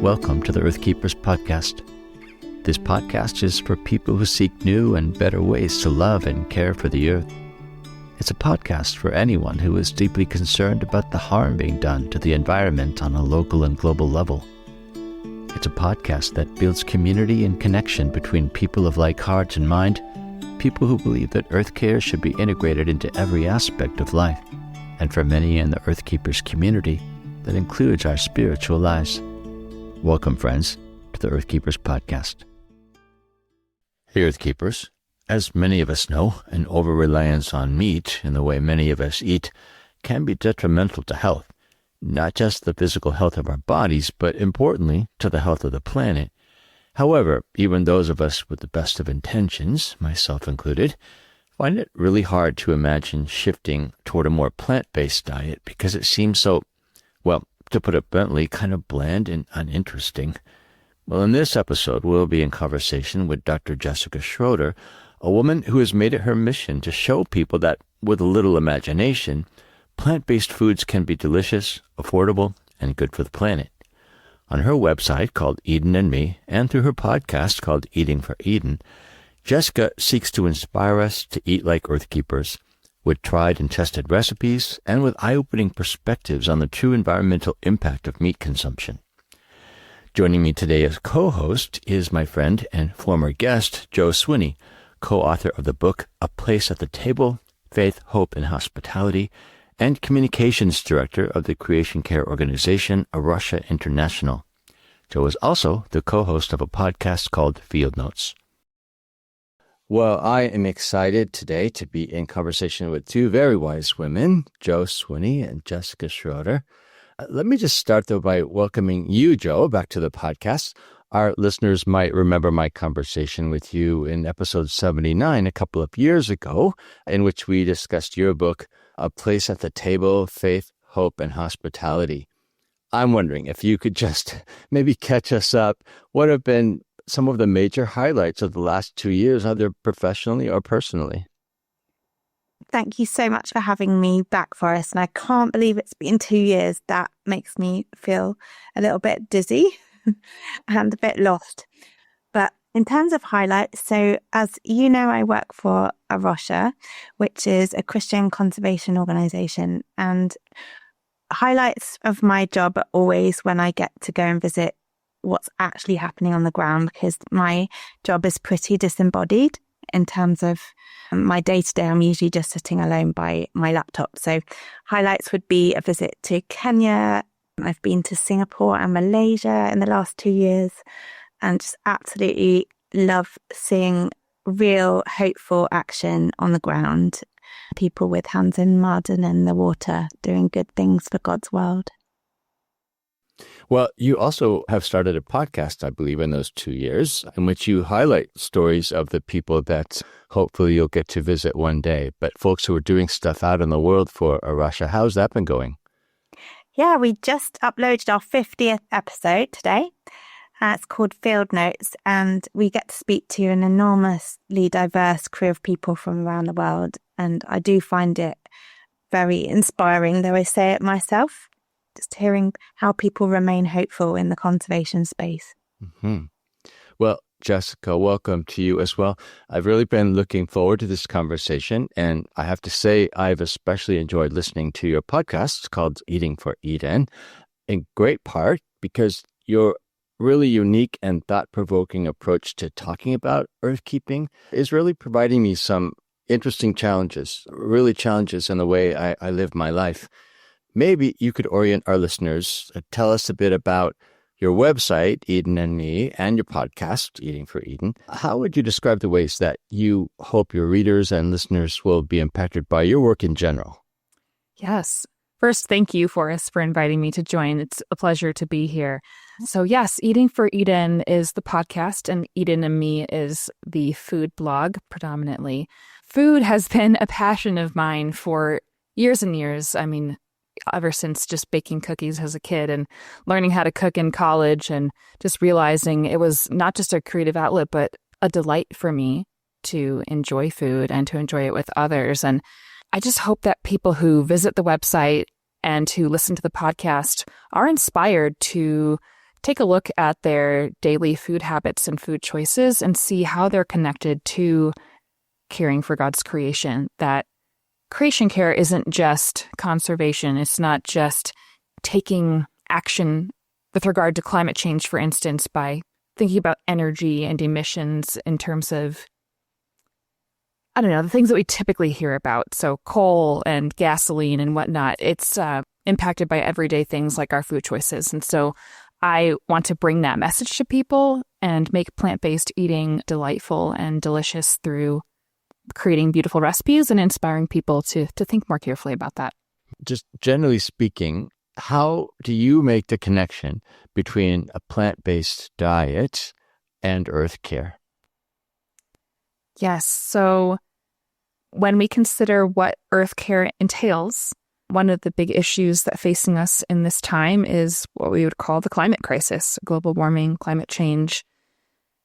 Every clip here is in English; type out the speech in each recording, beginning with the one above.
welcome to the Earthkeepers podcast. This podcast is for people who seek new and better ways to love and care for the earth. It's a podcast for anyone who is deeply concerned about the harm being done to the environment on a local and global level. It's a podcast that builds community and connection between people of like heart and mind, people who believe that Earthcare should be integrated into every aspect of life, and for many in the Earthkeepers community, that includes our spiritual lives. Welcome, friends, to the Earthkeepers podcast. Hey, Earthkeepers. As many of us know, an over-reliance on meat in the way many of us eat can be detrimental to health, not just the physical health of our bodies, but importantly, to the health of the planet. However, even those of us with the best of intentions, myself included, find it really hard to imagine shifting toward a more plant-based diet because it seems so, well, to put it bluntly, kind of bland and uninteresting. Well, in this episode, we'll be in conversation with Dr. Jessica Schroeder, a woman who has made it her mission to show people that, with a little imagination, plant-based foods can be delicious, affordable, and good for the planet. On her website called Eden and Me, and through her podcast called Eating for Eden, Jessica seeks to inspire us to eat like Earthkeepers, with tried and tested recipes and with eye-opening perspectives on the true environmental impact of meat consumption. Joining me today as co-host is my friend and former guest, Joe Swinney, co-author of the book A Place at the Table, Faith, Hope, and Hospitality, and communications director of the Creation Care organization, Russia International. Joe is also the co-host of a podcast called Field Notes. Well, I am excited today to be in conversation with two very wise women, Joe Swinney and Jessica Schroeder. Let me just start, though, by welcoming you, Joe, back to the podcast. Our listeners might remember my conversation with you in episode 79 a couple of years ago, in which we discussed your book, A Place at the Table, Faith, Hope, and Hospitality. I'm wondering if you could just maybe catch us up. What have been some of the major highlights of the last 2 years, either professionally or personally? Thank you so much for having me back, Forrest. And I can't believe it's been 2 years. That makes me feel a little bit dizzy and a bit lost. But in terms of highlights, so as you know, I work for Russia, which is a Christian conservation organization. And highlights of my job are always when I get to go and visit what's actually happening on the ground, because my job is pretty disembodied in terms of my day-to-day. I'm usually just sitting alone by my laptop. So highlights would be a visit to Kenya. I've been to Singapore and Malaysia in the last 2 years, and just absolutely love seeing real hopeful action on the ground. People with hands in mud and in the water doing good things for God's world. Well, you also have started a podcast, I believe, in those 2 years, in which you highlight stories of the people that hopefully you'll get to visit one day. But folks who are doing stuff out in the world for Russia, how's that been going? Yeah, we just uploaded our 50th episode today. It's called Field Notes, and we get to speak to an enormously diverse crew of people from around the world. And I do find it very inspiring, though I say it myself. Just hearing how people remain hopeful in the conservation space. Mm-hmm. Well, Jessica, welcome to you as well. I've really been looking forward to this conversation, and I have to say I've especially enjoyed listening to your podcast called Eating for Eden, in great part because your really unique and thought-provoking approach to talking about earthkeeping is really providing me some interesting challenges, really challenges in the way I live my life. Maybe you could orient our listeners, tell us a bit about your website, Eden and Me, and your podcast, Eating for Eden. How would you describe the ways that you hope your readers and listeners will be impacted by your work in general? Yes. First, thank you, Forrest, for inviting me to join. It's a pleasure to be here. So yes, Eating for Eden is the podcast, and Eden and Me is the food blog predominantly. Food has been a passion of mine for years and years. I mean, ever since just baking cookies as a kid and learning how to cook in college, and just realizing it was not just a creative outlet, but a delight for me to enjoy food and to enjoy it with others. And I just hope that people who visit the website and who listen to the podcast are inspired to take a look at their daily food habits and food choices and see how they're connected to caring for God's creation. That creation care isn't just conservation. It's not just taking action with regard to climate change, for instance, by thinking about energy and emissions in terms of, I don't know, the things that we typically hear about. So coal and gasoline and whatnot. It's impacted by everyday things like our food choices. And so I want to bring that message to people and make plant-based eating delightful and delicious through creating beautiful recipes and inspiring people to think more carefully about that. Just generally speaking, how do you make the connection between a plant-based diet and Earthcare? Yes. So when we consider what Earthcare entails, one of the big issues that facing us in this time is what we would call the climate crisis, global warming, climate change.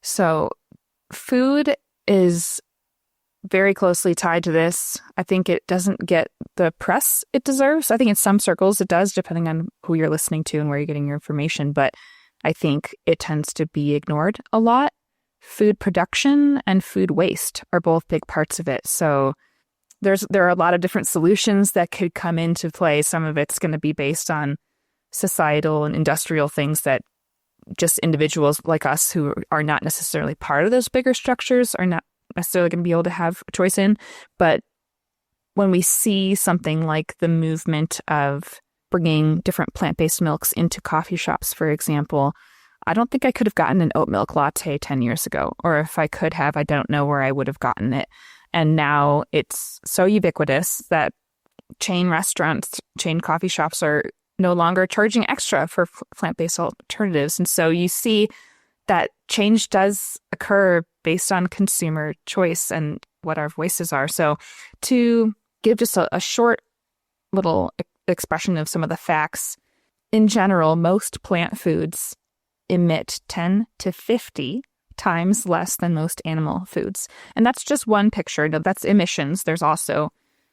So food is very closely tied to this. I think it doesn't get the press it deserves. I think in some circles it does, depending on who you're listening to and where you're getting your information. But I think it tends to be ignored a lot. Food production and food waste are both big parts of it. So there are a lot of different solutions that could come into play. Some of it's going to be based on societal and industrial things that just individuals like us who are not necessarily part of those bigger structures are not necessarily going to be able to have a choice in. But when we see something like the movement of bringing different plant-based milks into coffee shops, for example, I don't think I could have gotten an oat milk latte 10 years ago. Or if I could have, I don't know where I would have gotten it. And now it's so ubiquitous that chain restaurants, chain coffee shops are no longer charging extra for plant-based alternatives. And so you see that change does occur based on consumer choice and what our voices are. So to give just a short little expression of some of the facts, in general, most plant foods emit 10 to 50 times less than most animal foods. And that's just one picture. Now, that's emissions. There's also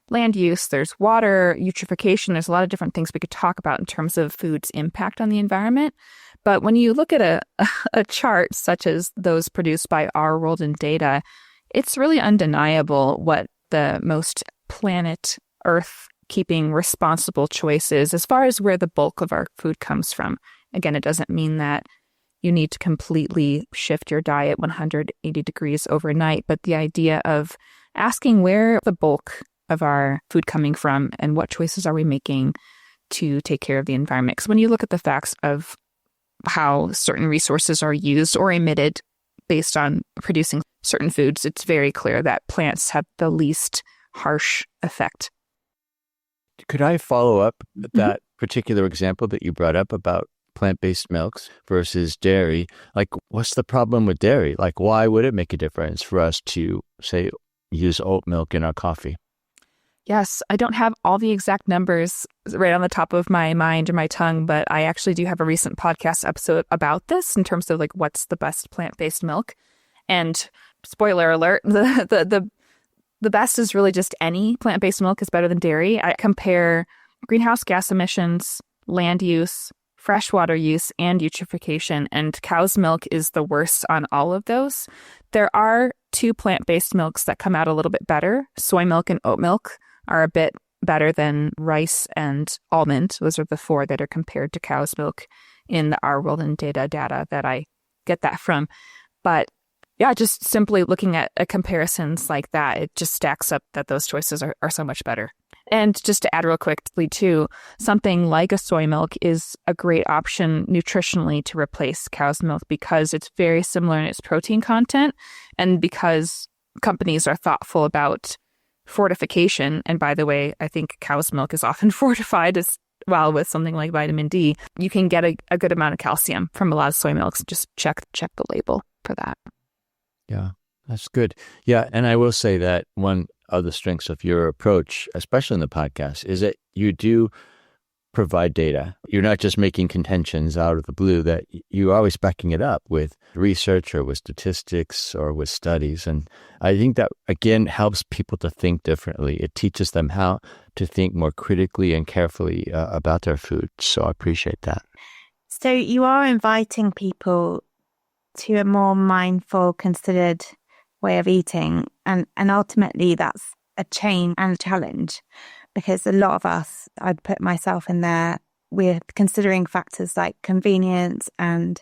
land use, there's water, eutrophication. There's a lot of different things we could talk about in terms of food's impact on the environment. But when you look at a chart such as those produced by Our World in Data, it's really undeniable what the most planet Earth keeping responsible choice is as far as where the bulk of our food comes from. Again, it doesn't mean that you need to completely shift your diet 180 degrees overnight, but the idea of asking where the bulk of our food coming from and what choices are we making to take care of the environment. Because when you look at the facts of how certain resources are used or emitted based on producing certain foods, it's very clear that plants have the least harsh effect. Could I follow up that particular example that you brought up about plant-based milks versus dairy? Like, what's the problem with dairy? Like, why would it make a difference for us to, say, use oat milk in our coffee? Yes, I don't have all the exact numbers right on the top of my mind or my tongue, but I actually do have a recent podcast episode about this in terms of like what's the best plant-based milk. And spoiler alert, the best is really just any plant-based milk is better than dairy. I compare greenhouse gas emissions, land use, freshwater use, and eutrophication, and cow's milk is the worst on all of those. There are two plant-based milks that come out a little bit better. Soy milk and oat milk are a bit better than rice and almond. Those are the four that are compared to cow's milk in the Our World in Data that I get that from. But yeah, just simply looking at comparisons like that, it just stacks up that those choices are so much better. And just to add real quickly too, something like a soy milk is a great option nutritionally to replace cow's milk because it's very similar in its protein content and because companies are thoughtful about fortification. And by the way, I think cow's milk is often fortified as well with something like vitamin D. You can get a good amount of calcium from a lot of soy milks. Just check the label for that. Yeah, that's good. Yeah, and I will say that one of the strengths of your approach, especially in the podcast, is that you do provide data. You're not just making contentions out of the blue, that you're always backing it up with research or with statistics or with studies. And I think that, again, helps people to think differently. It teaches them how to think more critically and carefully about their food. So I appreciate that. So you are inviting people to a more mindful, considered way of eating. And ultimately that's a change and a challenge, because a lot of us, I'd put myself in there, we're considering factors like convenience and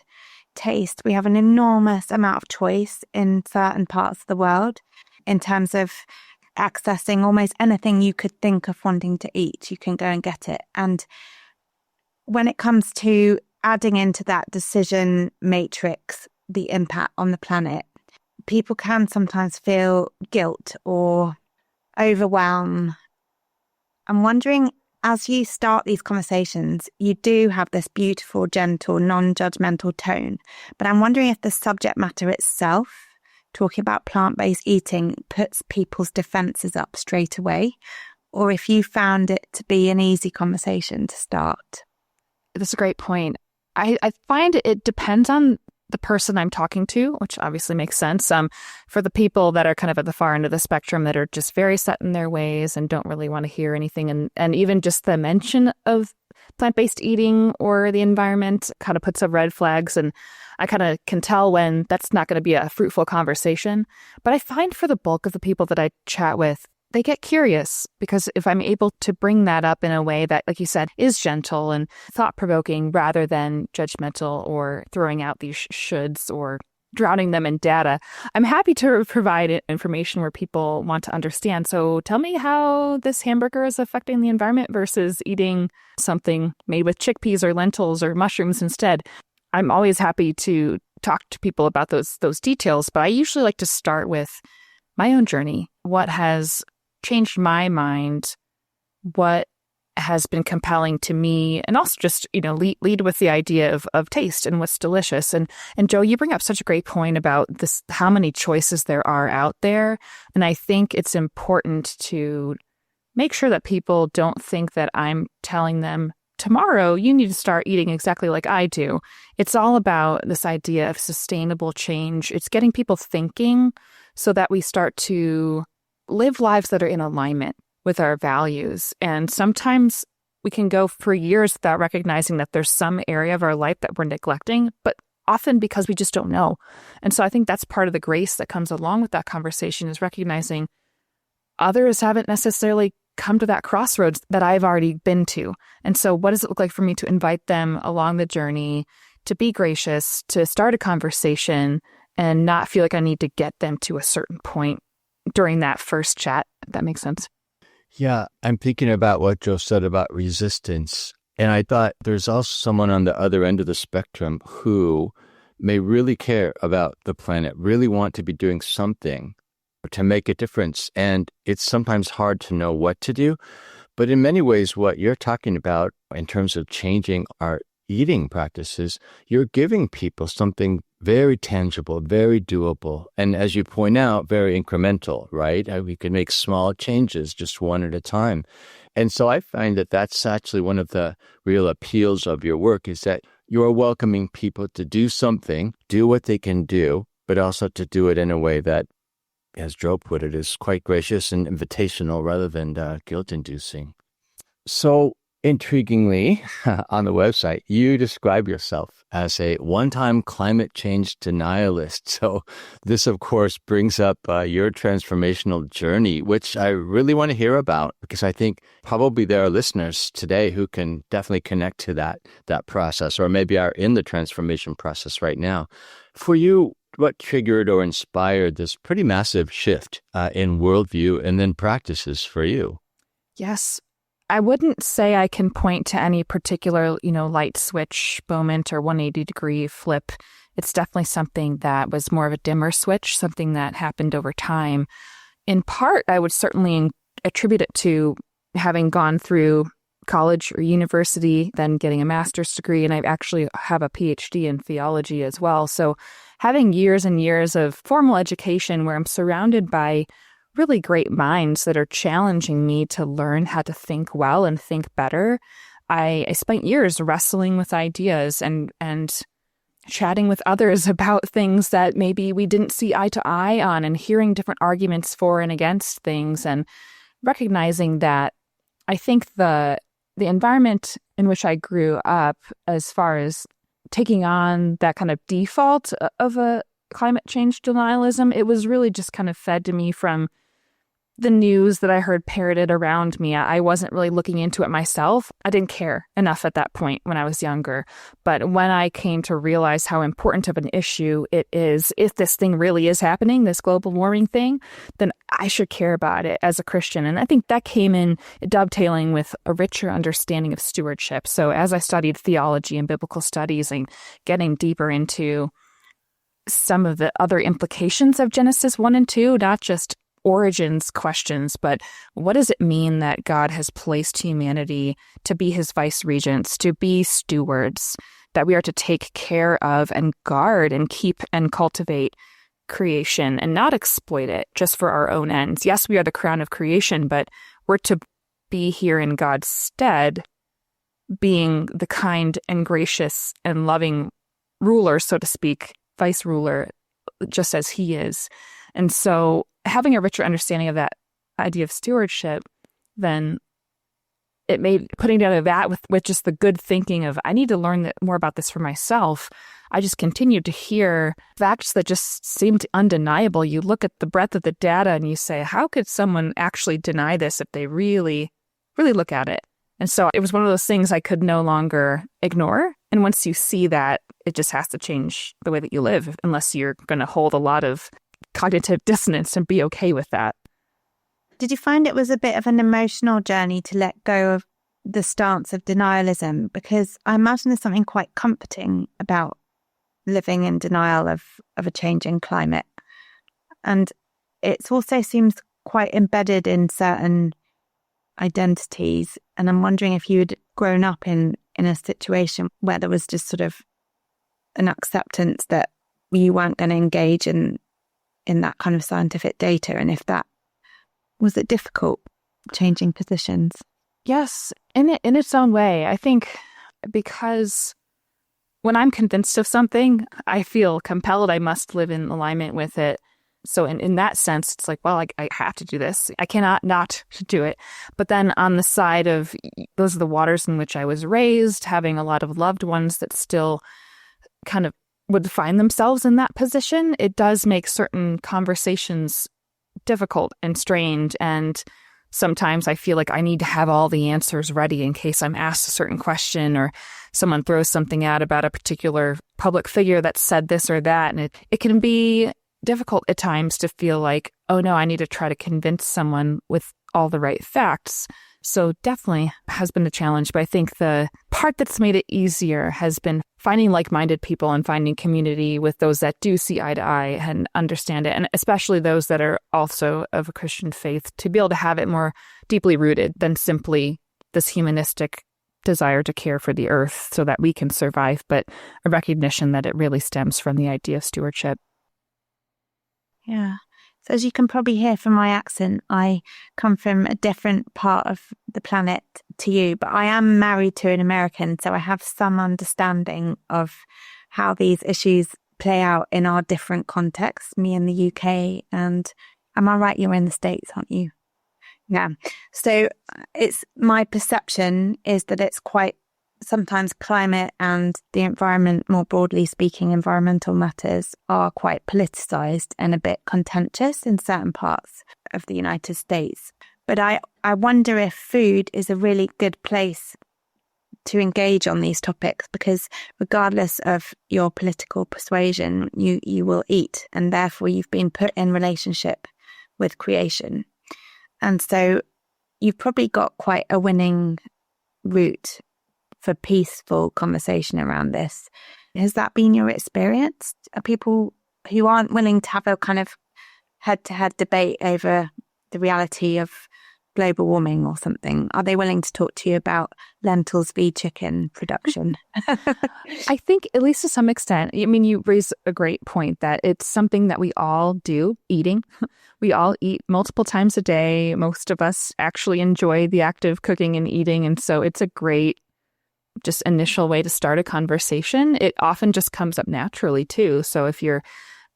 taste. We have an enormous amount of choice in certain parts of the world in terms of accessing almost anything you could think of wanting to eat. You can go and get it. And when it comes to adding into that decision matrix the impact on the planet, people can sometimes feel guilt or overwhelm. I'm wondering, as you start these conversations, you do have this beautiful, gentle, non-judgmental tone, but I'm wondering if the subject matter itself, talking about plant-based eating, puts people's defenses up straight away, or if you found it to be an easy conversation to start. That's a great point. I find it depends on the person I'm talking to, which obviously makes sense. For the people that are kind of at the far end of the spectrum that are just very set in their ways and don't really want to hear anything, and even just the mention of plant-based eating or the environment kind of puts up red flags, and I kind of can tell when that's not going to be a fruitful conversation. But I find for the bulk of the people that I chat with, they get curious, because if I'm able to bring that up in a way that, like you said, is gentle and thought-provoking rather than judgmental or throwing out these shoulds or drowning them in data, I'm happy to provide information where people want to understand. So tell me how this hamburger is affecting the environment versus eating something made with chickpeas or lentils or mushrooms instead. I'm always happy to talk to people about those details, but I usually like to start with my own journey. What has changed my mind, what has been compelling to me, and also just, lead with the idea of taste and what's delicious. And Joe, you bring up such a great point about this, how many choices there are out there. And I think it's important to make sure that people don't think that I'm telling them, tomorrow you need to start eating exactly like I do. It's all about this idea of sustainable change. It's getting people thinking so that we start to live lives that are in alignment with our values. And sometimes we can go for years without recognizing that there's some area of our life that we're neglecting, but often because we just don't know. And so I think that's part of the grace that comes along with that conversation, is recognizing others haven't necessarily come to that crossroads that I've already been to. And so what does it look like for me to invite them along the journey, to be gracious, to start a conversation and not feel like I need to get them to a certain point during that first chat, if that makes sense. Yeah, I'm thinking about what Joe said about resistance. And I thought there's also someone on the other end of the spectrum who may really care about the planet, really want to be doing something to make a difference. And it's sometimes hard to know what to do. But in many ways, what you're talking about in terms of changing our eating practices, you're giving people something very tangible, very doable, and as you point out, very incremental, right? We can make small changes just one at a time. And so I find that that's actually one of the real appeals of your work, is that you're welcoming people to do something, do what they can do, but also to do it in a way that, as Joe put it, is quite gracious and invitational rather than guilt-inducing. So, intriguingly, on the website, you describe yourself as a one-time climate change denialist. So this, of course, brings up your transformational journey, which I really want to hear about, because I think probably there are listeners today who can definitely connect to that process, or maybe are in the transformation process right now. For you, what triggered or inspired this pretty massive shift in worldview and then practices for you? Yes. I wouldn't say I can point to any particular, light switch moment or 180-degree flip. It's definitely something that was more of a dimmer switch, something that happened over time. In part, I would certainly attribute it to having gone through college or university, then getting a master's degree, and I actually have a PhD in theology as well. So having years and years of formal education where I'm surrounded by really great minds that are challenging me to learn how to think well and think better. I spent years wrestling with ideas and chatting with others about things that maybe we didn't see eye to eye on, and hearing different arguments for and against things, and recognizing that I think the environment in which I grew up, as far as taking on that kind of default of a climate change denialism. It was really just kind of fed to me from the news that I heard parroted around me. I wasn't really looking into it myself. I didn't care enough at that point when I was younger. But when I came to realize how important of an issue it is, if this thing really is happening, this global warming thing, then I should care about it as a Christian. And I think that came in dovetailing with a richer understanding of stewardship. So as I studied theology and biblical studies and getting deeper into some of the other implications of Genesis 1 and 2, not just origins questions, but what does it mean that God has placed humanity to be his vice regents, to be stewards, that we are to take care of and guard and keep and cultivate creation and not exploit it just for our own ends. Yes, we are the crown of creation, but we're to be here in God's stead, being the kind and gracious and loving ruler, so to speak, vice ruler, just as he is. And so having a richer understanding of that idea of stewardship, then it made putting together that with just the good thinking of, I need to learn more about this for myself. I just continued to hear facts that just seemed undeniable. You look at the breadth of the data and you say, how could someone actually deny this if they really, really look at it? And so it was one of those things I could no longer ignore. And once you see that, it just has to change the way that you live, unless you're going to hold a lot of cognitive dissonance and be okay with that. Did you find it was a bit of an emotional journey to let go of the stance of denialism? Because I imagine there's something quite comforting about living in denial of a changing climate. And it also seems quite embedded in certain identities. And I'm wondering if you had grown up in a situation where there was just sort of an acceptance that you weren't going to engage in that kind of scientific data, and if that was it difficult changing positions? Yes, in its own way. I think because when I'm convinced of something, I feel compelled. I must live in alignment with it. So in that sense, it's like, well, I have to do this. I cannot not do it. But then on the side of those are the waters in which I was raised, having a lot of loved ones that still kind of would find themselves in that position, it does make certain conversations difficult and strained. And sometimes I feel like I need to have all the answers ready in case I'm asked a certain question or someone throws something out about a particular public figure that said this or that. And it can be difficult at times to feel like, oh no, I need to try to convince someone with all the right facts. So definitely has been a challenge. But I think the part that's made it easier has been finding like-minded people and finding community with those that do see eye to eye and understand it. And especially those that are also of a Christian faith, to be able to have it more deeply rooted than simply this humanistic desire to care for the earth so that we can survive, but a recognition that it really stems from the idea of stewardship. Yeah. So as you can probably hear from my accent, I come from a different part of the planet to you, but I am married to an American, so I have some understanding of how these issues play out in our different contexts, me in the UK, and am I right, you're in the States, aren't you? Yeah. So it's my perception is that it's quite sometimes climate and the environment, more broadly speaking, environmental matters are quite politicized and a bit contentious in certain parts of the United States. But I wonder if food is a really good place to engage on these topics, because regardless of your political persuasion, you will eat, and therefore you've been put in relationship with creation. And so you've probably got quite a winning route for peaceful conversation around this. Has that been your experience? Are people who aren't willing to have a kind of head-to-head debate over the reality of global warming or something, are they willing to talk to you about lentils v chicken production? I think, at least to some extent, I mean, you raise a great point that it's something that we all do, eating. We all eat multiple times a day. Most of us actually enjoy the act of cooking and eating. And so it's a great just initial way to start a conversation. It often just comes up naturally too. So if you're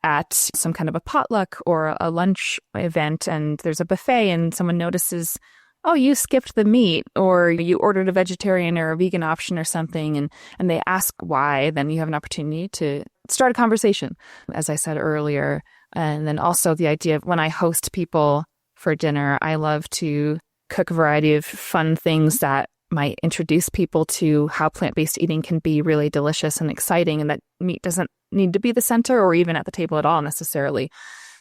at some kind of a potluck or a lunch event and there's a buffet and someone notices oh, you skipped the meat, or you ordered a vegetarian or a vegan option or something, and they ask why, then you have an opportunity to start a conversation, as I said earlier. And then also the idea of when I host people for dinner, I love to cook a variety of fun things that might introduce people to how plant-based eating can be really delicious and exciting, and that meat doesn't need to be the center or even at the table at all necessarily.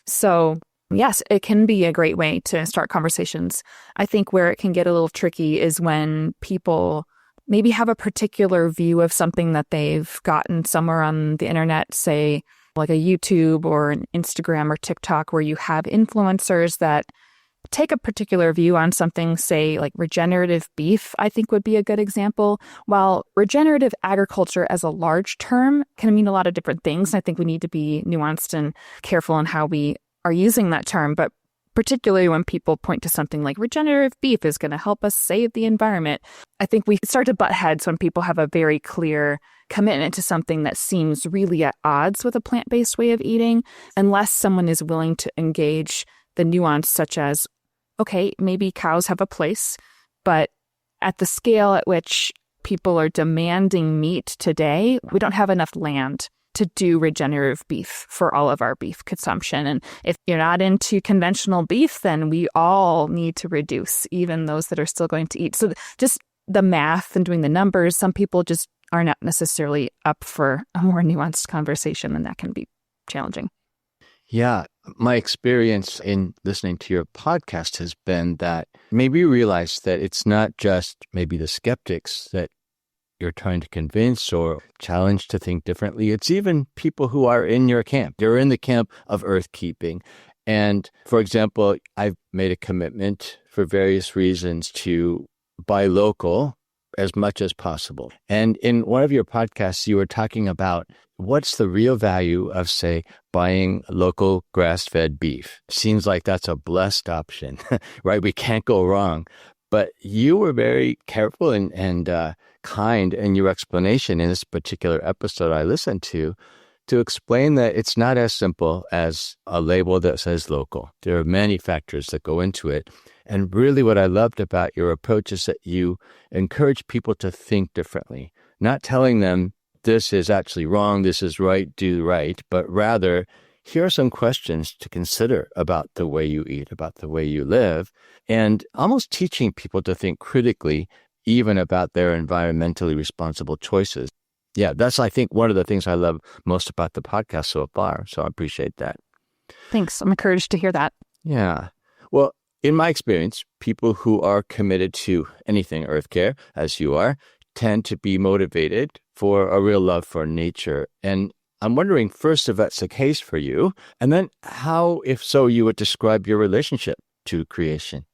So yes, it can be a great way to start conversations. I think where it can get a little tricky is when people maybe have a particular view of something that they've gotten somewhere on the internet, say like a YouTube or an Instagram or TikTok, where you have influencers that take a particular view on something, say like regenerative beef, I think would be a good example. While regenerative agriculture as a large term can mean a lot of different things, I think we need to be nuanced and careful in how we are using that term. But particularly when people point to something like regenerative beef is going to help us save the environment, I think we start to butt heads when people have a very clear commitment to something that seems really at odds with a plant-based way of eating, unless someone is willing to engage the nuance, such as, okay, maybe cows have a place, but at the scale at which people are demanding meat today, we don't have enough land to do regenerative beef for all of our beef consumption. And if you're not into conventional beef, then we all need to reduce, even those that are still going to eat. So just the math and doing the numbers, some people just are not necessarily up for a more nuanced conversation, and that can be challenging. Yeah, my experience in listening to your podcast has been that maybe you realize that it's not just maybe the skeptics that you're trying to convince or challenge to think differently. It's even people who are in your camp. They're in the camp of earth keeping. And for example, I've made a commitment for various reasons to buy local as much as possible. And in one of your podcasts, you were talking about what's the real value of, say, buying local grass-fed beef. Seems like that's a blessed option, right? We can't go wrong. But you were very careful and kind in your explanation in this particular episode I listened to explain that it's not as simple as a label that says local. There are many factors that go into it. And really what I loved about your approach is that you encourage people to think differently, not telling them this is actually wrong, this is right, do right, but rather here are some questions to consider about the way you eat, about the way you live, and almost teaching people to think critically even about their environmentally responsible choices. Yeah, that's, I think, one of the things I love most about the podcast so far. So I appreciate that. Thanks. I'm encouraged to hear that. Yeah. Well, in my experience, people who are committed to anything Earthcare, as you are, tend to be motivated for a real love for nature. And I'm wondering first if that's the case for you, and then how, if so, you would describe your relationship to creation.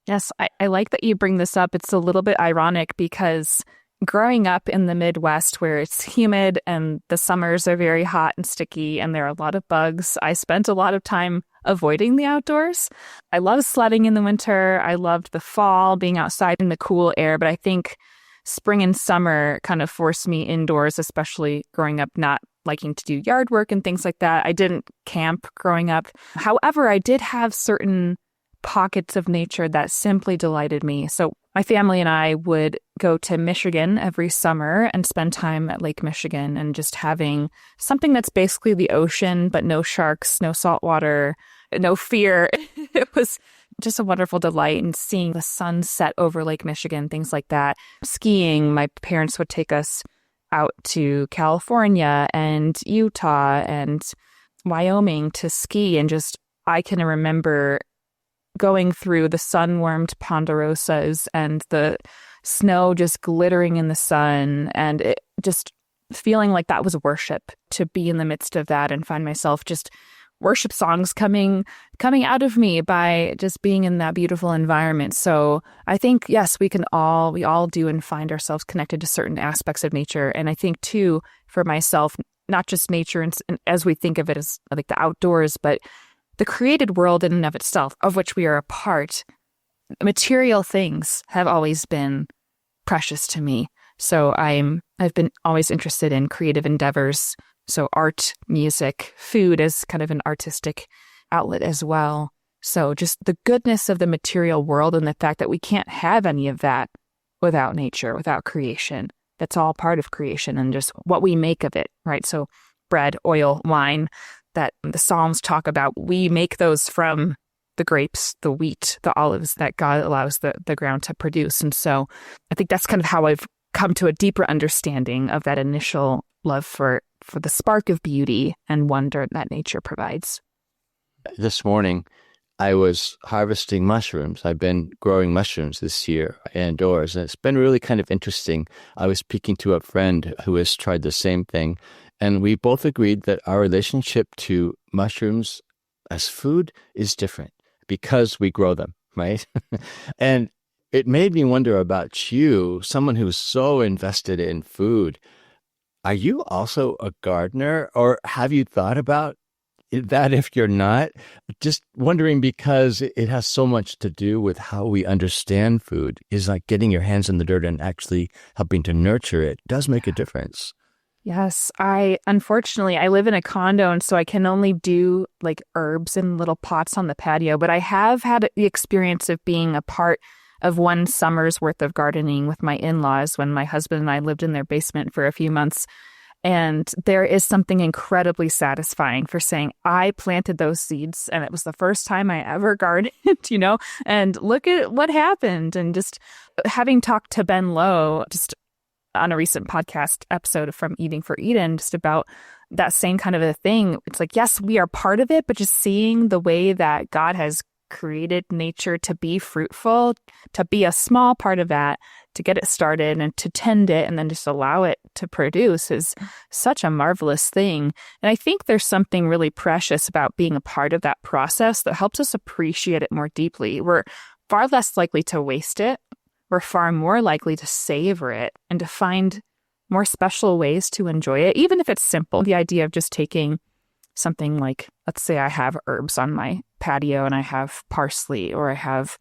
Yes, I like that you bring this up. It's a little bit ironic because growing up in the Midwest where it's humid and the summers are very hot and sticky and there are a lot of bugs, I spent a lot of time avoiding the outdoors. I love sledding in the winter. I loved the fall, being outside in the cool air, but I think spring and summer kind of forced me indoors, especially growing up not liking to do yard work and things like that. I didn't camp growing up. However, I did have certain pockets of nature that simply delighted me. So my family and I would go to Michigan every summer and spend time at Lake Michigan and just having something that's basically the ocean, but no sharks, no salt water, no fear. It was just a wonderful delight, and seeing the sun set over Lake Michigan, things like that. Skiing, my parents would take us out to California and Utah and Wyoming to ski, and just I can remember going through the sun-warmed ponderosas and the snow just glittering in the sun, and it just feeling like that was worship, to be in the midst of that and find myself just worship songs coming out of me by just being in that beautiful environment. So I think, yes, we all do and find ourselves connected to certain aspects of nature. And I think too, for myself, not just nature and as we think of it as like the outdoors, but the created world in and of itself, of which we are a part. Material things have always been precious to me. So I've been always interested in creative endeavors. So art, music, food as kind of an artistic outlet as well. So just the goodness of the material world and the fact that we can't have any of that without nature, without creation. That's all part of creation and just what we make of it, right? So bread, oil, wine that the Psalms talk about, we make those from the grapes, the wheat, the olives that God allows the ground to produce. And so I think that's kind of how I've come to a deeper understanding of that initial love for the spark of beauty and wonder that nature provides. This morning, I was harvesting mushrooms. I've been growing mushrooms this year indoors, and it's been really kind of interesting. I was speaking to a friend who has tried the same thing, and we both agreed that our relationship to mushrooms as food is different because we grow them, right? And it made me wonder about you, someone who's so invested in food. Are you also a gardener, or have you thought about that if you're not? Just wondering, because it has so much to do with how we understand food. Is like getting your hands in the dirt and actually helping to nurture it does make a difference. Yes, unfortunately, I live in a condo, and so I can only do like herbs in little pots on the patio, but I have had the experience of being a part of one summer's worth of gardening with my in-laws when my husband and I lived in their basement for a few months. And there is something incredibly satisfying for saying, I planted those seeds and it was the first time I ever gardened, and look at what happened. And just having talked to Ben Lowe, just on a recent podcast episode from Eating for Eden, just about that same kind of a thing. It's like, yes, we are part of it, but just seeing the way that God has created nature to be fruitful, to be a small part of that, to get it started and to tend it and then just allow it to produce is such a marvelous thing. And I think there's something really precious about being a part of that process that helps us appreciate it more deeply. We're far less likely to waste it. We're far more likely to savor it and to find more special ways to enjoy it, even if it's simple. The idea of just taking something like, let's say I have herbs on my patio and I have parsley or I have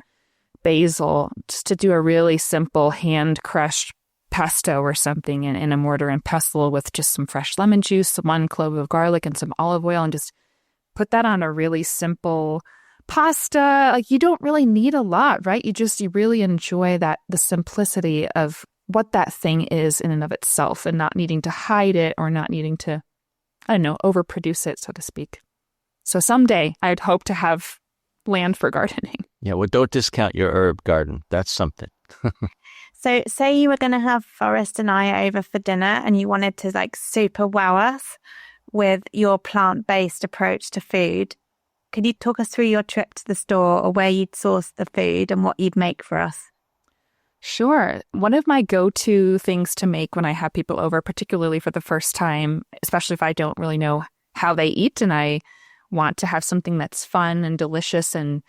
basil, just to do a really simple hand-crushed pesto or something in a mortar and pestle with just some fresh lemon juice, 1 clove of garlic, and some olive oil, and just put that on a really simple pasta. Like, you don't really need a lot, right? You really enjoy the simplicity of what that thing is in and of itself, and not needing to hide it or not needing to, overproduce it, so to speak. So someday I'd hope to have land for gardening. Yeah, well, don't discount your herb garden. That's something. So say you were going to have Forrest and I over for dinner and you wanted to super wow us with your plant-based approach to food. Could you talk us through your trip to the store or where you'd source the food and what you'd make for us? Sure. One of my go-to things to make when I have people over, particularly for the first time, especially if I don't really know how they eat and I want to have something that's fun and delicious. And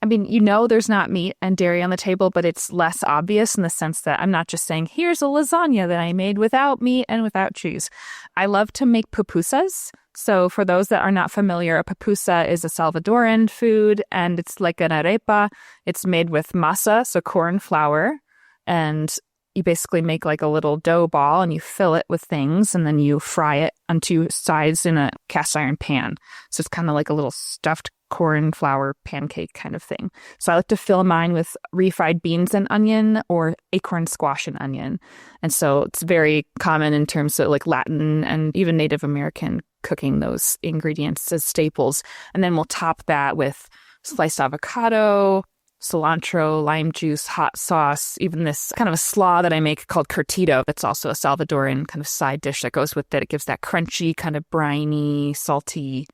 there's not meat and dairy on the table, but it's less obvious in the sense that I'm not just saying, here's a lasagna that I made without meat and without cheese. I love to make pupusas. So for those that are not familiar, a pupusa is a Salvadoran food, and it's like an arepa. It's made with masa, so corn flour, and you basically make like a little dough ball and you fill it with things and then you fry it on 2 sides in a cast iron pan. So it's kind of like a little stuffed corn flour pancake kind of thing. So I like to fill mine with refried beans and onion or acorn squash and onion. And so it's very common in terms of like Latin and even Native American cooking those ingredients as staples. And then we'll top that with sliced avocado, cilantro, lime juice, hot sauce, even this kind of a slaw that I make called curtido. That's also a Salvadoran kind of side dish that goes with it. It gives that crunchy, kind of briny, salty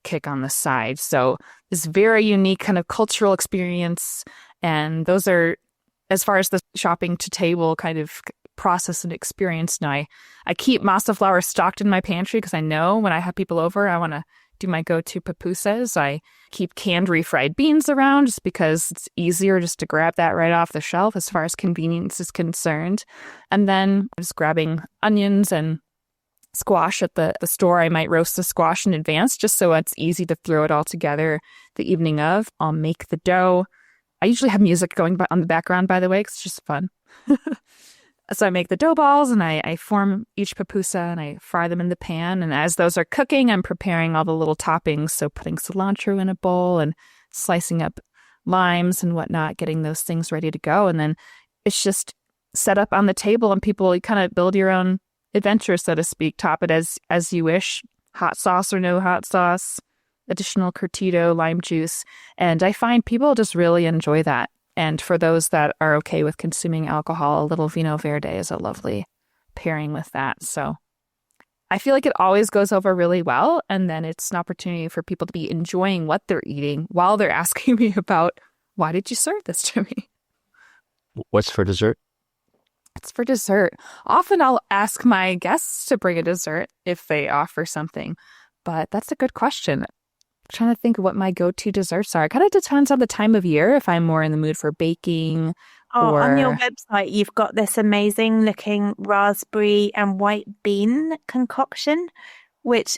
kick on the side. So this very unique kind of cultural experience. And those are, as far as the shopping to table kind of process and experience, now I keep masa flour stocked in my pantry because I know when I have people over, I want to do my go-to pupusas. I keep canned refried beans around just because it's easier just to grab that right off the shelf as far as convenience is concerned. And then just grabbing onions and squash at the store. I might roast the squash in advance just so it's easy to throw it all together the evening of. I'll make the dough. I usually have music going on the background, by the way, because it's just fun. So I make the dough balls and I form each pupusa and I fry them in the pan. And as those are cooking, I'm preparing all the little toppings. So putting cilantro in a bowl and slicing up limes and whatnot, getting those things ready to go. And then it's just set up on the table and people, you kind of build your own adventure, so to speak, top it as you wish, hot sauce or no hot sauce, additional curtido, lime juice. And I find people just really enjoy that. And for those that are okay with consuming alcohol, a little vino verde is a lovely pairing with that. So I feel like it always goes over really well. And then it's an opportunity for people to be enjoying what they're eating while they're asking me about, why did you serve this to me? What's for dessert? It's for dessert. Often I'll ask my guests to bring a dessert if they offer something. But that's a good question. I'm trying to think of what my go-to desserts are. It kind of depends on the time of year, if I'm more in the mood for baking. On your website, you've got this amazing looking raspberry and white bean concoction, which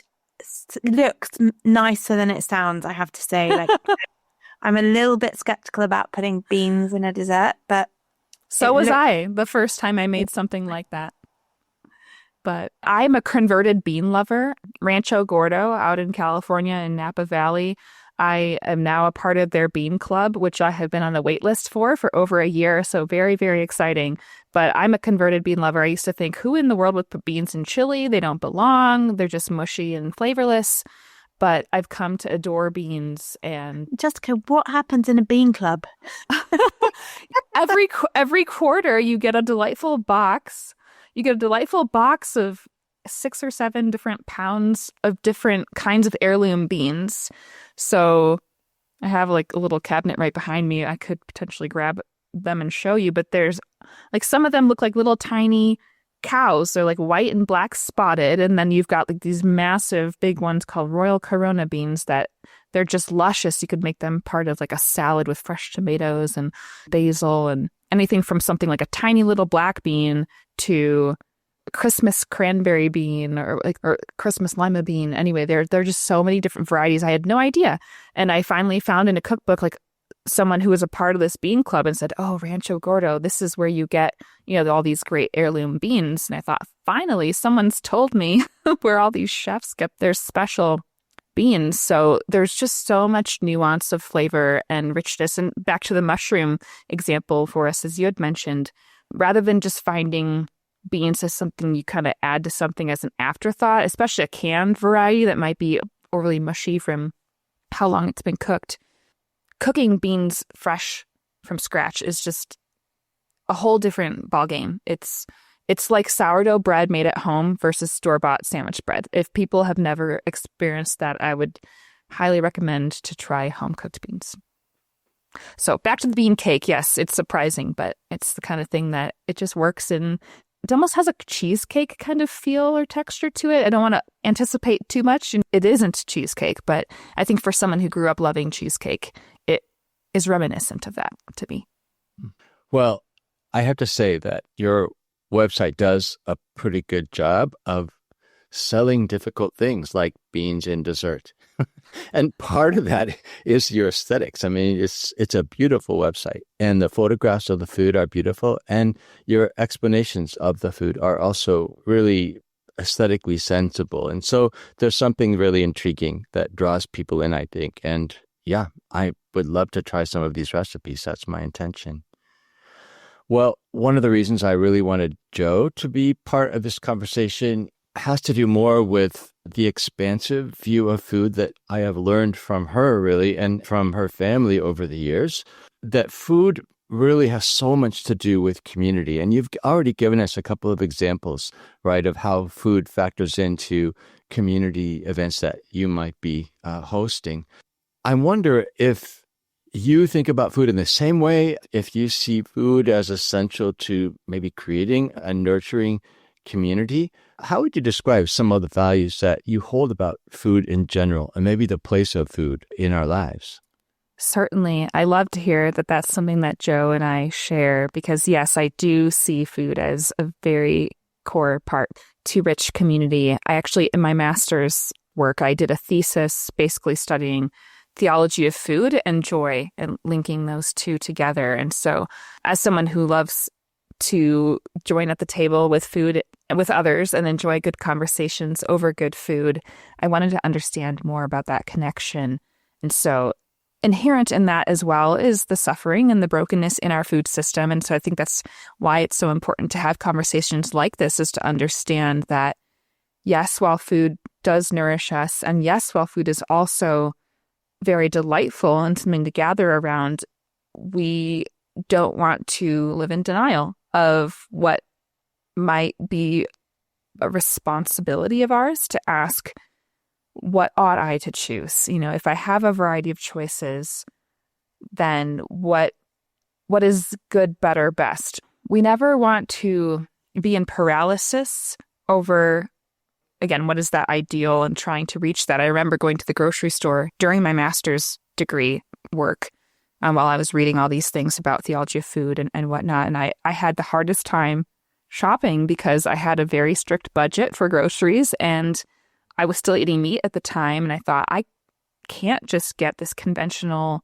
looks nicer than it sounds, I have to say. Like, I'm a little bit skeptical about putting beans in a dessert, but so was I the first time I made something like that. But I'm a converted bean lover. Rancho Gordo out in California in Napa Valley. I am now a part of their bean club, which I have been on the wait list for over a year. So very, very exciting. But I'm a converted bean lover. I used to think, who in the world would put beans in chili? They don't belong. They're just mushy and flavorless. But I've come to adore beans. And Jessica, what happens in a bean club? every quarter you get a delightful box. You get a delightful box of 6 or 7 different pounds of different kinds of heirloom beans. So I have like a little cabinet right behind me. I could potentially grab them and show you, but there's like some of them look like little tiny cows. They're like white and black spotted. And then you've got like these massive big ones called Royal Corona beans that they're just luscious. You could make them part of like a salad with fresh tomatoes and basil and anything from something like a tiny little black bean to Christmas cranberry bean or Christmas lima bean. Anyway, there are just so many different varieties. I had no idea. And I finally found in a cookbook, like someone who was a part of this bean club and said, oh, Rancho Gordo, this is where you get, all these great heirloom beans. And I thought, finally, someone's told me where all these chefs get their special beans. So there's just so much nuance of flavor and richness. And back to the mushroom example for us, as you had mentioned, rather than just finding beans as something you kind of add to something as an afterthought, especially a canned variety that might be overly mushy from how long it's been cooked. Cooking beans fresh from scratch is just a whole different ballgame. It's like sourdough bread made at home versus store-bought sandwich bread. If people have never experienced that, I would highly recommend to try home-cooked beans. So back to the bean cake. Yes, it's surprising, but it's the kind of thing that it just works in. It almost has a cheesecake kind of feel or texture to it. I don't want to anticipate too much. It isn't cheesecake, but I think for someone who grew up loving cheesecake, it is reminiscent of that to me. Well, I have to say that your website does a pretty good job of selling difficult things like beans in dessert. And part of that is your aesthetics. I mean, it's a beautiful website, and the photographs of the food are beautiful, and your explanations of the food are also really aesthetically sensible. And so there's something really intriguing that draws people in, I think. And yeah, I would love to try some of these recipes. That's my intention. Well, one of the reasons I really wanted Jo to be part of this conversation has to do more with the expansive view of food that I have learned from her, really, and from her family over the years, that food really has so much to do with community. And you've already given us a couple of examples, right, of how food factors into community events that you might be hosting. I wonder if you think about food in the same way, if you see food as essential to maybe creating a nurturing community. How would you describe some of the values that you hold about food in general and maybe the place of food in our lives? Certainly. I love to hear that that's something that Jo and I share because, yes, I do see food as a very core part to rich community. I actually, in my master's work, I did a thesis basically studying theology of food and joy and linking those two together. And so as someone who loves to join at the table with food with others and enjoy good conversations over good food, I wanted to understand more about that connection. And so inherent in that as well is the suffering and the brokenness in our food system. And so I think that's why it's so important to have conversations like this, is to understand that, yes, while food does nourish us, and yes, while food is also very delightful and something to gather around, we don't want to live in denial of what might be a responsibility of ours to ask, what ought I to choose? If I have a variety of choices, then what is good, better, best? We never want to be in paralysis over, again, what is that ideal and trying to reach that. I remember going to the grocery store during my master's degree work while I was reading all these things about theology of food and whatnot. And I had the hardest time shopping because I had a very strict budget for groceries, and I was still eating meat at the time. And I thought, I can't just get this conventional,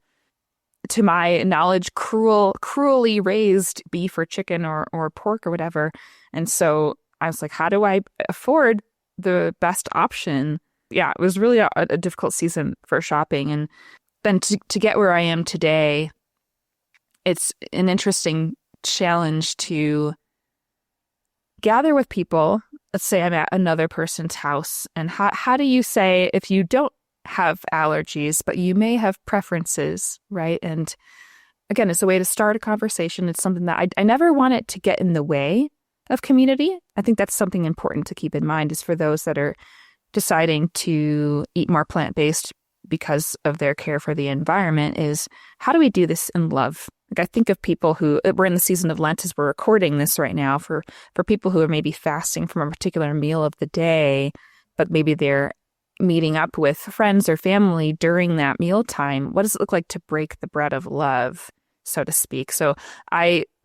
to my knowledge, cruelly raised beef or chicken or pork or whatever. And so I was like, how do I afford the best option? Yeah, it was really a difficult season for shopping. And then to get where I am today, it's an interesting challenge to gather with people. Let's say I'm at another person's house, and how do you say, if you don't have allergies, but you may have preferences, right? And again, it's a way to start a conversation. It's something that I never want it to get in the way of community. I think that's something important to keep in mind, is for those that are deciding to eat more plant-based because of their care for the environment, is how do we do this in love? Like, I think of people who, we're in the season of Lent as we're recording this right now, for people who are maybe fasting from a particular meal of the day, but maybe they're meeting up with friends or family during that meal time. What does it look like to break the bread of love, so to speak? So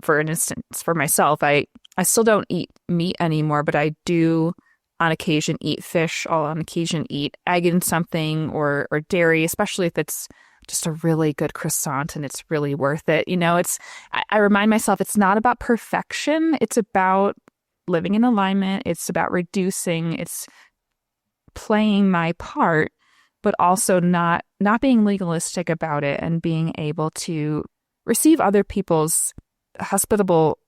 for instance, for myself, I still don't eat meat anymore, but I do on occasion eat fish. I'll on occasion eat egg in something, or dairy, especially if it's just a really good croissant and it's really worth it. I remind myself, it's not about perfection. It's about living in alignment. It's about reducing. It's playing my part, but also not being legalistic about it, and being able to receive other people's hospitable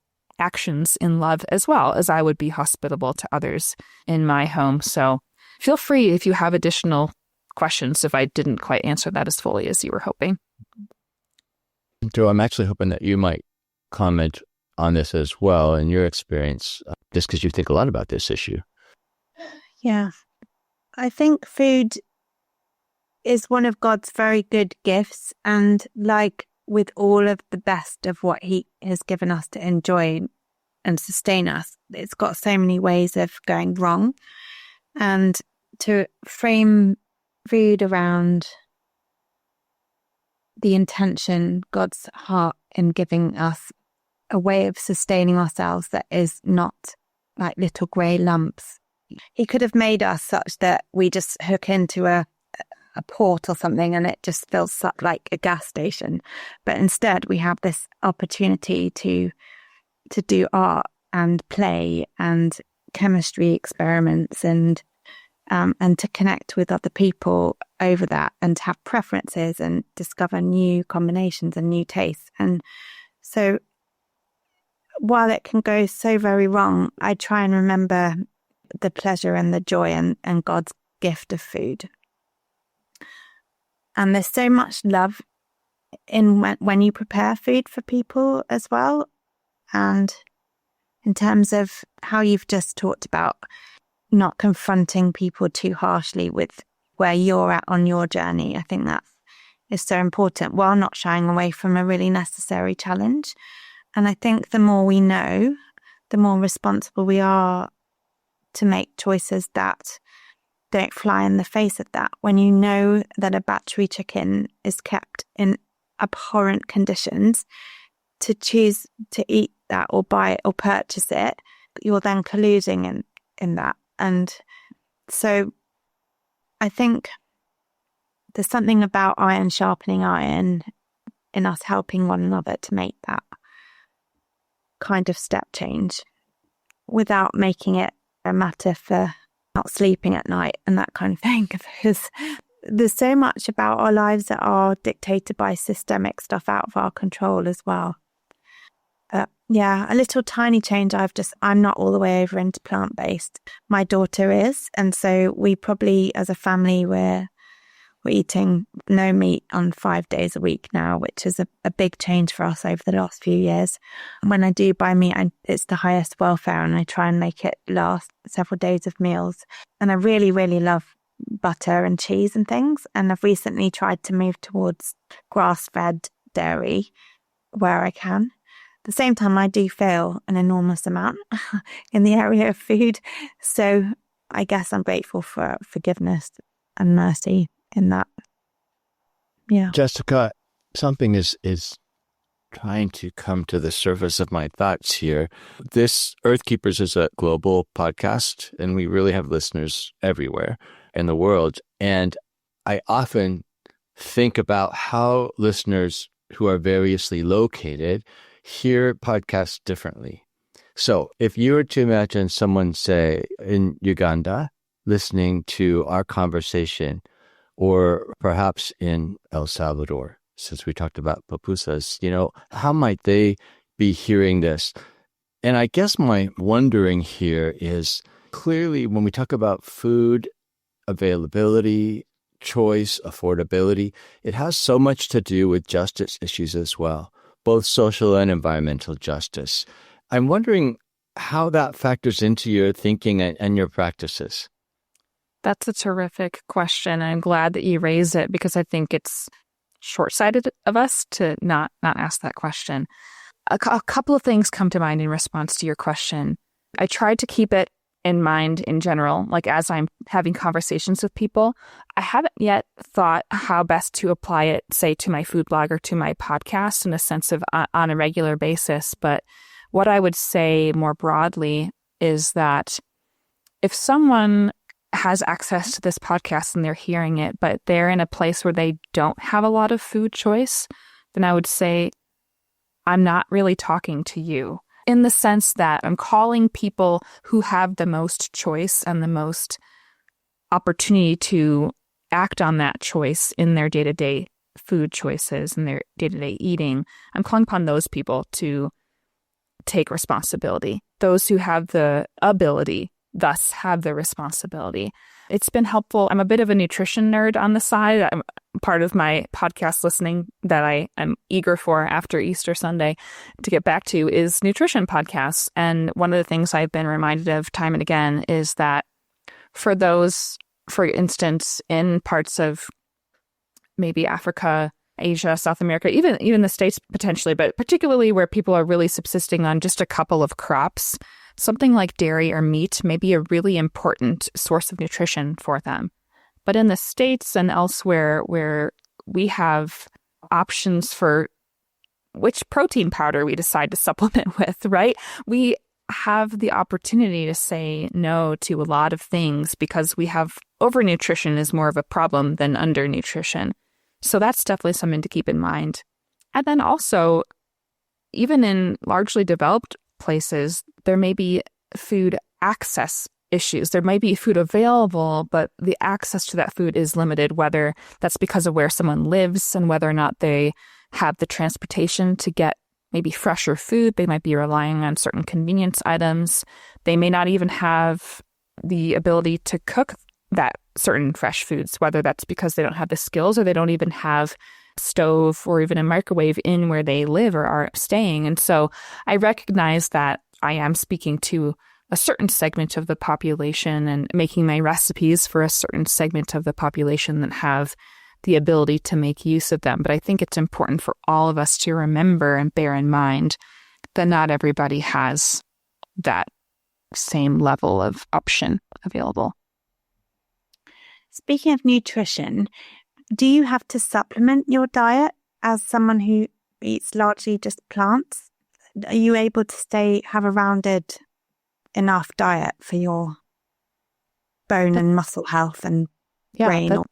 actions in love, as well as I would be hospitable to others in my home. So feel free if you have additional questions, if I didn't quite answer that as fully as you were hoping. Joe, I'm actually hoping that you might comment on this as well, in your experience, just because you think a lot about this issue. Yeah. I think food is one of God's very good gifts, and like with all of the best of what He has given us to enjoy and sustain us, it's got so many ways of going wrong. And to frame food around the intention, God's heart in giving us a way of sustaining ourselves that is not like little grey lumps. He could have made us such that we just hook into a port or something and it just fills up like a gas station. But instead we have this opportunity to do art and play and chemistry experiments and to connect with other people over that, and to have preferences and discover new combinations and new tastes. And so while it can go so very wrong, I try and remember the pleasure and the joy and God's gift of food. And there's so much love in when you prepare food for people as well. And in terms of how you've just talked about not confronting people too harshly with where you're at on your journey, I think that is so important, while not shying away from a really necessary challenge. And I think the more we know, the more responsible we are to make choices that don't fly in the face of that. When you know that a battery chicken is kept in abhorrent conditions, to choose to eat that or buy it or purchase it, you're then colluding in that. And so I think there's something about iron sharpening iron in us helping one another to make that kind of step change without making it a matter for not sleeping at night and that kind of thing. Because there's so much about our lives that are dictated by systemic stuff out of our control as well. But yeah, a little tiny change. I'm not all the way over into plant-based. My daughter is. And so we probably, as a family, we're eating no meat on 5 days a week now, which is a big change for us over the last few years. And when I do buy meat, it's the highest welfare, and I try and make it last several days of meals. And I really, really love butter and cheese and things. And I've recently tried to move towards grass-fed dairy where I can. At the same time, I do feel an enormous amount in the area of food. So I guess I'm grateful for forgiveness and mercy in that. Yeah. Jessica, something is trying to come to the surface of my thoughts here. This Earth Keepers is a global podcast, and we really have listeners everywhere in the world. And I often think about how listeners who are variously located hear podcasts differently. So if you were to imagine someone, say, in Uganda listening to our conversation, or perhaps in El Salvador, since we talked about pupusas, how might they be hearing this? And I guess my wondering here is, clearly when we talk about food availability, choice, affordability, it has so much to do with justice issues as well, both social and environmental justice. I'm wondering how that factors into your thinking and your practices. That's a terrific question. I'm glad that you raised it, because I think it's short-sighted of us to not ask that question. A couple of things come to mind in response to your question. I tried to keep it in mind in general, like as I'm having conversations with people. I haven't yet thought how best to apply it, say, to my food blog or to my podcast in a sense of on a regular basis. But what I would say more broadly is that if someone has access to this podcast and they're hearing it, but they're in a place where they don't have a lot of food choice, then I would say, I'm not really talking to you, in the sense that I'm calling people who have the most choice and the most opportunity to act on that choice in their day-to-day food choices and their day-to-day eating. I'm calling upon those people to take responsibility. Those who have the ability thus have the responsibility. It's been helpful. I'm a bit of a nutrition nerd on the side. Part of my podcast listening that I'm eager for after Easter Sunday to get back to is nutrition podcasts. And one of the things I've been reminded of time and again is that for those, for instance, in parts of maybe Africa, Asia, South America, even the States potentially, but particularly where people are really subsisting on just a couple of crops, something like dairy or meat may be a really important source of nutrition for them. But in the States and elsewhere where we have options for which protein powder we decide to supplement with, right? We have the opportunity to say no to a lot of things because we have overnutrition is more of a problem than undernutrition. So that's definitely something to keep in mind. And then also, even in largely developed places, there may be food access issues. There might be food available, but the access to that food is limited, whether that's because of where someone lives and whether or not they have the transportation to get maybe fresher food. They might be relying on certain convenience items. They may not even have the ability to cook that certain fresh foods, whether that's because they don't have the skills or they don't even have stove or even a microwave in where they live or are staying. And so I recognize that I am speaking to a certain segment of the population and making my recipes for a certain segment of the population that have the ability to make use of them. But I think it's important for all of us to remember and bear in mind that not everybody has that same level of option available. Speaking of nutrition, do you have to supplement your diet as someone who eats largely just plants? Are you able to have a rounded enough diet for your bone and muscle health and brain?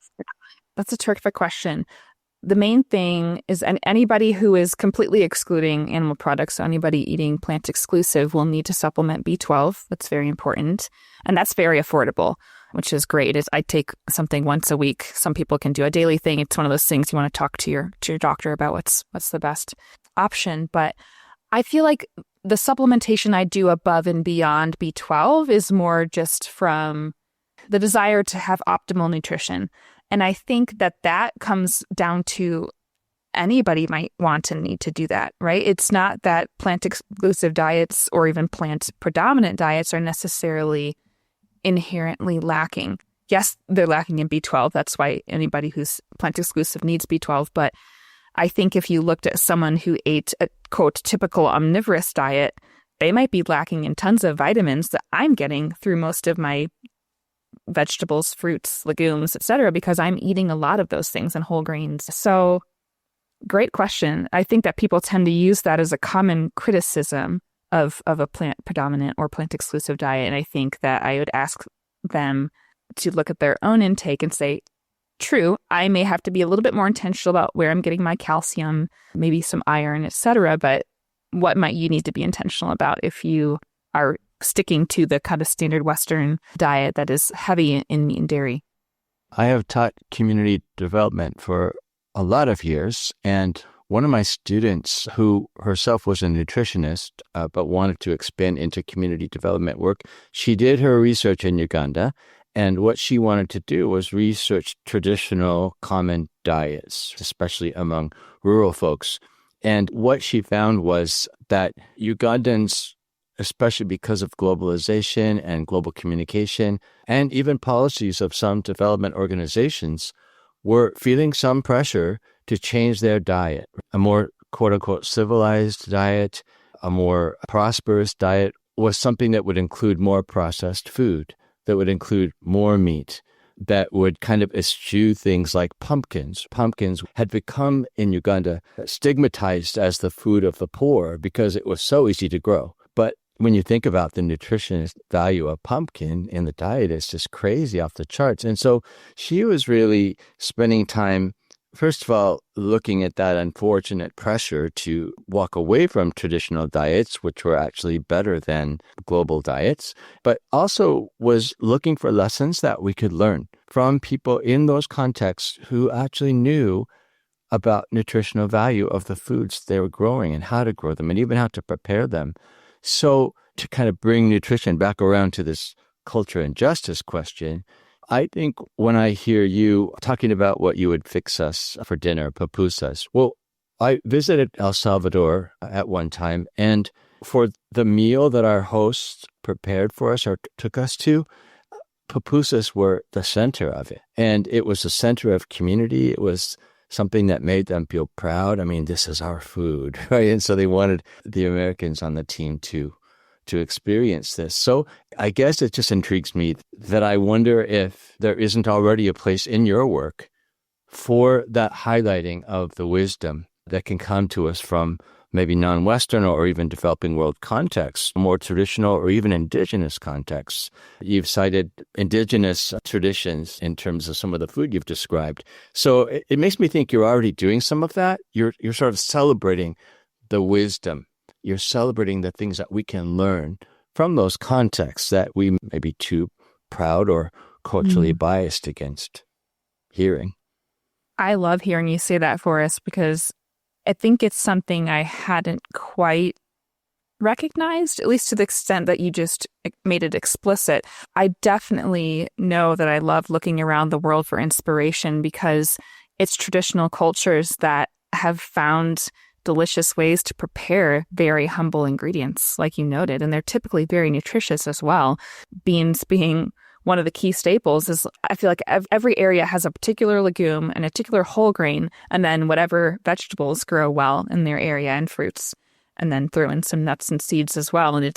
That's a terrific question. The main thing is anybody who is completely excluding animal products, so anybody eating plant exclusive will need to supplement B12. That's very important. And that's very affordable. which is great. I take something once a week. Some people can do a daily thing. It's one of those things you want to talk to your doctor about what's the best option. But I feel like the supplementation I do above and beyond B12 is more just from the desire to have optimal nutrition. And I think that comes down to anybody might want and need to do that, right? It's not that plant-exclusive diets or even plant-predominant diets are necessarily inherently lacking. Yes, they're lacking in B12. That's why anybody who's plant-exclusive needs B12. But I think if you looked at someone who ate a, quote, typical omnivorous diet, they might be lacking in tons of vitamins that I'm getting through most of my vegetables, fruits, legumes, etc., because I'm eating a lot of those things and whole grains. So great question. I think that people tend to use that as a common criticism of a plant-predominant or plant-exclusive diet. And I think that I would ask them to look at their own intake and say, true, I may have to be a little bit more intentional about where I'm getting my calcium, maybe some iron, etc. But what might you need to be intentional about if you are sticking to the kind of standard Western diet that is heavy in meat and dairy? I have taught community development for a lot of years, and one of my students who herself was a nutritionist but wanted to expand into community development work, she did her research in Uganda, and what she wanted to do was research traditional common diets, especially among rural folks. And what she found was that Ugandans, especially because of globalization and global communication, and even policies of some development organizations, were feeling some pressure to change their diet. A more quote-unquote civilized diet, a more prosperous diet was something that would include more processed food, that would include more meat, that would kind of eschew things like pumpkins. Pumpkins had become, in Uganda, stigmatized as the food of the poor because it was so easy to grow. But when you think about the nutritionist value of pumpkin in the diet, it's just crazy off the charts. And so she was really spending time, first of all, looking at that unfortunate pressure to walk away from traditional diets, which were actually better than global diets, but also was looking for lessons that we could learn from people in those contexts who actually knew about nutritional value of the foods they were growing and how to grow them and even how to prepare them. So to kind of bring nutrition back around to this culture and justice question, I think when I hear you talking about what you would fix us for dinner, pupusas, well, I visited El Salvador at one time, and for the meal that our hosts prepared for us or took us to, pupusas were the center of it. And it was the center of community. It was something that made them feel proud. I mean, this is our food, right? And so they wanted the Americans on the team to experience this. So I guess it just intrigues me that I wonder if there isn't already a place in your work for that highlighting of the wisdom that can come to us from maybe non-Western or even developing world contexts, more traditional or even indigenous contexts. You've cited indigenous traditions in terms of some of the food you've described. So it makes me think you're already doing some of that. You're sort of celebrating the wisdom. You're celebrating the things that we can learn from those contexts that we may be too proud or culturally biased against hearing. I love hearing you say that, Forrest, because I think it's something I hadn't quite recognized, at least to the extent that you just made it explicit. I definitely know that I love looking around the world for inspiration because it's traditional cultures that have found delicious ways to prepare very humble ingredients, like you noted, and they're typically very nutritious as well. Beans being one of the key staples is, I feel like every area has a particular legume and a particular whole grain, and then whatever vegetables grow well in their area and fruits, and then throw in some nuts and seeds as well. And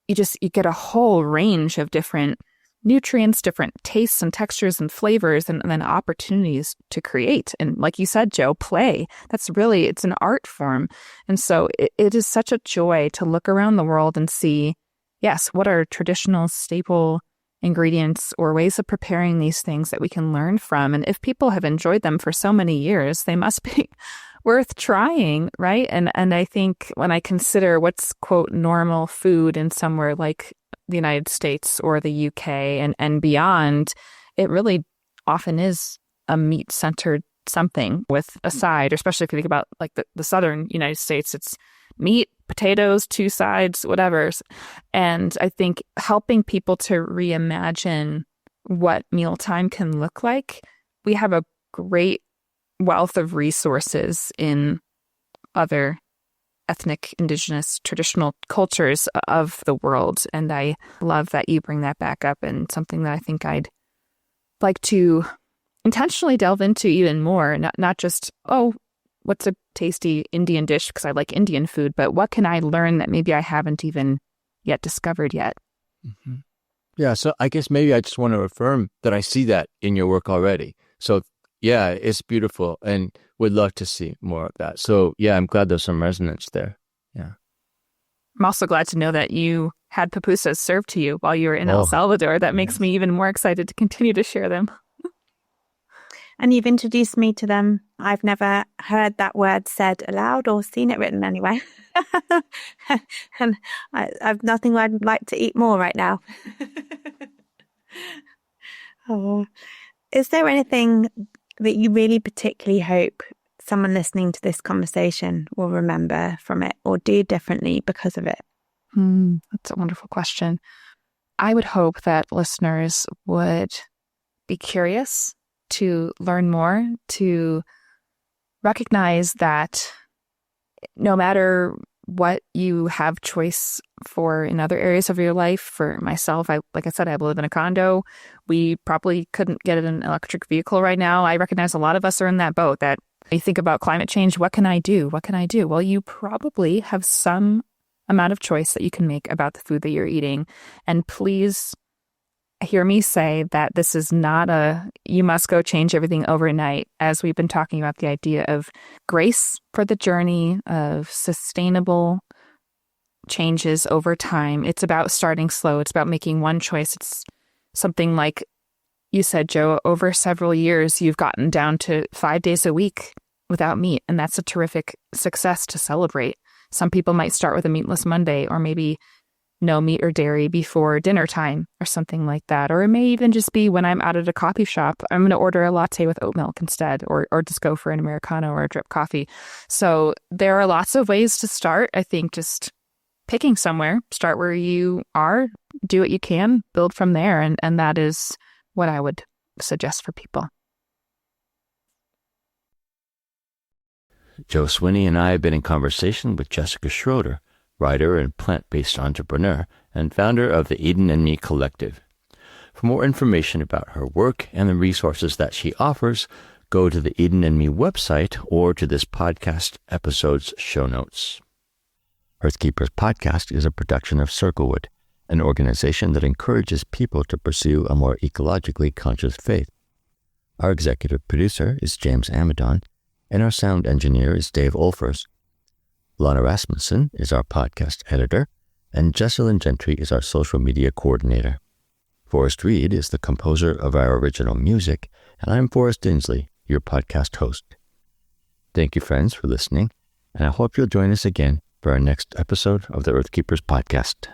you get a whole range of different nutrients, different tastes and textures and flavors, and then opportunities to create. And like you said, Joe, play. It's an art form. And so it is such a joy to look around the world and see, yes, what are traditional staple ingredients or ways of preparing these things that we can learn from. And if people have enjoyed them for so many years, they must be worth trying, right? And I think when I consider what's, quote, normal food in somewhere like the United States or the UK and beyond, it really often is a meat-centered something with a side, especially if you think about like the southern United States, it's meat, potatoes, two sides, whatever. And I think helping people to reimagine what mealtime can look like, we have a great wealth of resources in other ethnic, indigenous, traditional cultures of the world. And I love that you bring that back up, and something that I think I'd like to intentionally delve into even more, not just, oh, what's a tasty Indian dish because I like Indian food, but what can I learn that maybe I haven't even yet discovered yet? Mm-hmm. Yeah, so I guess maybe I just want to affirm that I see that in your work already. So yeah, it's beautiful and would love to see more of that. So yeah, I'm glad there's some resonance there. Yeah. I'm also glad to know that you had pupusas served to you while you were in El Salvador. That makes me even more excited to continue to share them. And you've introduced me to them. I've never heard that word said aloud or seen it written anywhere. And I've nothing I'd like to eat more right now. Oh, is there anything that you really particularly hope someone listening to this conversation will remember from it or do differently because of it? That's a wonderful question. I would hope that listeners would be curious to learn more, to recognize that no matter what you have choice for in other areas of your life, for myself, like I said, I live in a condo. We probably couldn't get an electric vehicle right now. I recognize a lot of us are in that boat, that you think about climate change. What can I do? What can I do? Well, you probably have some amount of choice that you can make about the food that you're eating. And please hear me say that this is not you must go change everything overnight. As we've been talking about, the idea of grace for the journey, of sustainable changes over time. It's about starting slow. It's about making one choice. It's something like you said, Joe, over several years, you've gotten down to 5 days a week without meat. And that's a terrific success to celebrate. Some people might start with a meatless Monday, or maybe no meat or dairy before dinner time or something like that. Or it may even just be when I'm out at a coffee shop, I'm going to order a latte with oat milk instead, or just go for an Americano or a drip coffee. So there are lots of ways to start. I think just picking somewhere, start where you are, do what you can, build from there. And that is what I would suggest for people. Joe Swinney and I have been in conversation with Jessica Schroeder, writer and plant-based entrepreneur and founder of the Eden and Me Collective. For more information about her work and the resources that she offers, go to the Eden and Me website or to this podcast episode's show notes. Earthkeepers Podcast is a production of Circlewood, an organization that encourages people to pursue a more ecologically conscious faith. Our executive producer is James Amadon, and our sound engineer is Dave Olfers. Lana Rasmussen is our podcast editor, and Jesselyn Gentry is our social media coordinator. Forrest Reed is the composer of our original music, and I'm Forrest Dinsley, your podcast host. Thank you, friends, for listening, and I hope you'll join us again for our next episode of the Earthkeepers Podcast.